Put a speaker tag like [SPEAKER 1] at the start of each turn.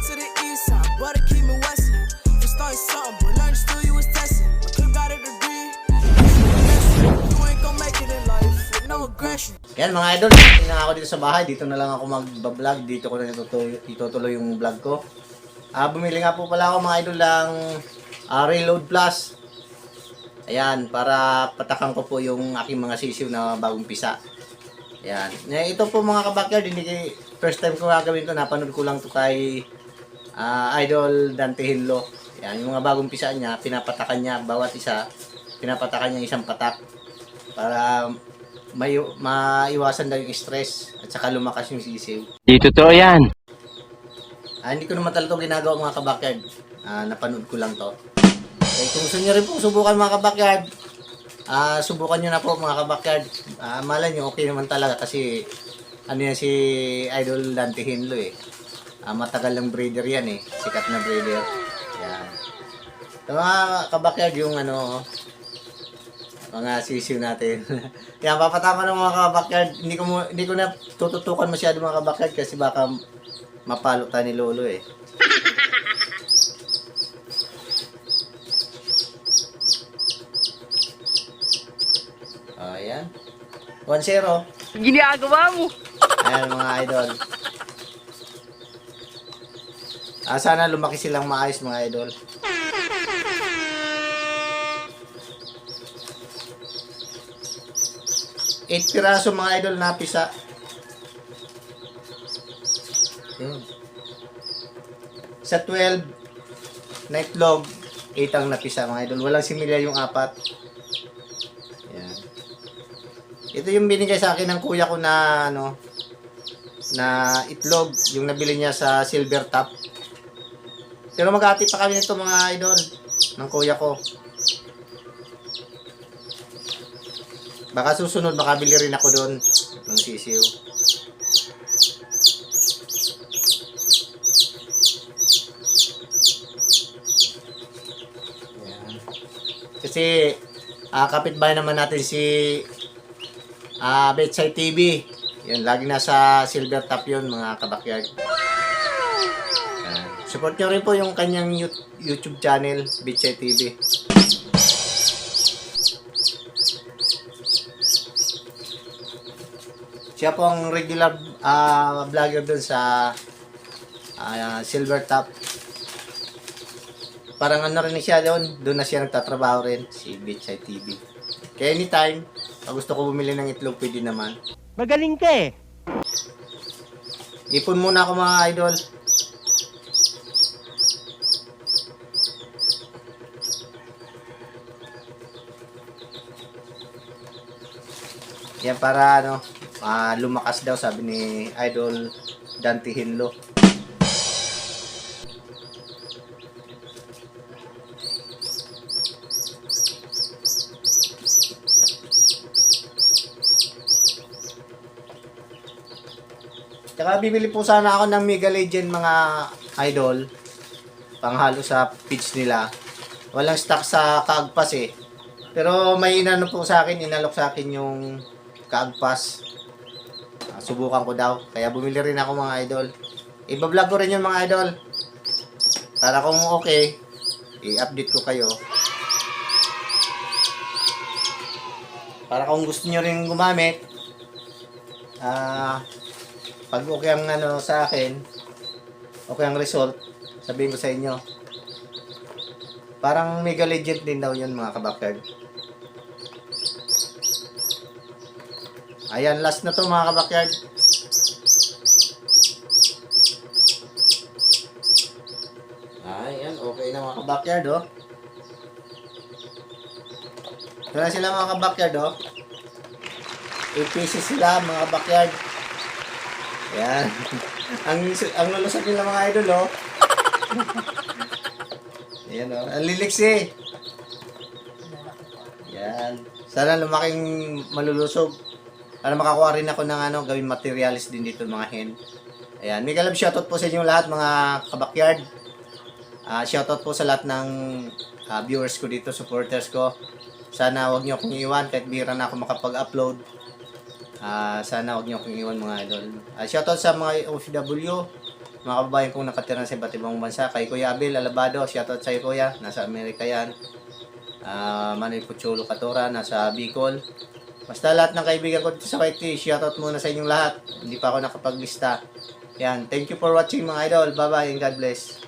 [SPEAKER 1] to the east side, but it keep me westin'. You started something, but learn still you was testing. I could've got a degree. You ain't gon' make it in life with no aggression.
[SPEAKER 2] Yan mga idol, tingnan ako dito sa bahay. Dito na lang ako mag-vlog. Dito ko na itutuloy yung vlog ko. Bumili nga po pala ako mga idol ng Reload Plus. Ayan, para patakan ko po yung aking mga sisiw na bagong pisa. Ayan. Ito po mga kabakyard, hindi first time ko gagawin to. Napanood ko lang to kay Idol Dante Hinlo. Ayan, yung mga bagong pisa niya, pinapatakan niya bawat isa. Pinapatakan niya isang patak para maiwasan daw yung stress at saka lumakas yung sisiw.
[SPEAKER 3] Di totoo yan.
[SPEAKER 2] Hindi ko naman talaga ginagawa mga kabakyard. Napanood ko lang to. Kung gusto nyo rin po subukan mga kabakyard, subukan nyo na po mga kabakyard. Malay nyo okay naman talaga kasi ano yan si Idol Dante Hinlo eh. Matagal ng breeder yan eh. Sikat na breeder. Yan. So, mga kabakyard yung ano, mga sisiw natin. Yan, papatama ng mga kabakyard. Hindi ko na tututukan masyado mga kabakyard kasi baka mapalo tayo ni Lolo eh. Ayan. 1-0.
[SPEAKER 3] Ginagawa mo.
[SPEAKER 2] Ayan mga idol. Sana lumaki silang maayos mga idol. Eight piraso mga idol na pisa. Yun. Sa 12 na itlog, 8 ang napisa mga idol. Walang similya yung 4. Yan. Ito yung binigay sa akin ng kuya ko na ano na itlog, yung nabili niya sa Silver Top. Pero mag-ati pa kami nito mga idol ng kuya ko. Baka susunod makabili rin ako doon ng sisiw. Ayan. Kasi kapitbahay naman natin si Betsay TV. Yan, lagi nasa Silver Top yun mga kabakyard. Ayan. Support nyo rin po yung kanyang YouTube channel, Betsay TV. Siya po ang regular vlogger dun sa Silver Top. Parang ano rin siya doon na siya nagtatrabaho rin, si Bitsay TV. Kaya anytime, pag gusto ko bumili ng itlog, pwede naman.
[SPEAKER 3] Magaling ka eh.
[SPEAKER 2] Ipon muna ako mga idol. Yan para ano, lumakas daw sabi ni Idol Dante Hinlo. Tsaka bibili po sana ako ng Mega Legend mga idol. Panghalo sa pitch nila. Walang stock sa Kaagpas eh. Pero may inano po sa akin, inalok sa akin yung Kaagpas. Subukan ko daw. Kaya bumili rin ako mga idol. Iba-vlog ko rin yung mga idol. Para kung okay, i-update ko kayo. Para kung gusto nyo rin gumamit, pag okay ang ano sa akin, okay ang result, sabihin ko sa inyo. Parang Mega Legend din daw yun mga kabakyard. Ayan, last na to mga kabakyard. Ayan, okay na mga kabakyard oh. Ito na sila mga kabakyard oh. 8 pieces sila mga kabakyard. Ayan. ang lulusot nila mga idol oh. Ayan oh. Ang liliksi. Ayan. Sana lumaking malulusog. Para makakuha rin ako ng ano, gawin materials din dito mga hen. Ayan. Mega love shoutout po sa inyo lahat mga kabakyard. Shoutout po sa lahat ng viewers ko dito, supporters ko. Sana wag niyo akong iwan kahit bihira na ako makapag-upload. Sana wag niyo akong iwan mga idol. Shoutout sa mga OFW, mga kababayan kong nakatira sa iba't ibang bansa. Kay Kuya Abel Alabado, shoutout sa iyo Kuya, nasa Amerika yan. Manuel Puchulo Katora, nasa Bicol. Basta lahat ng kaibigan ko dito sa Kuwait, shoutout muna sa inyong lahat. Hindi pa ako nakapaglista. Yan, thank you for watching mga idol. Bye bye and God bless.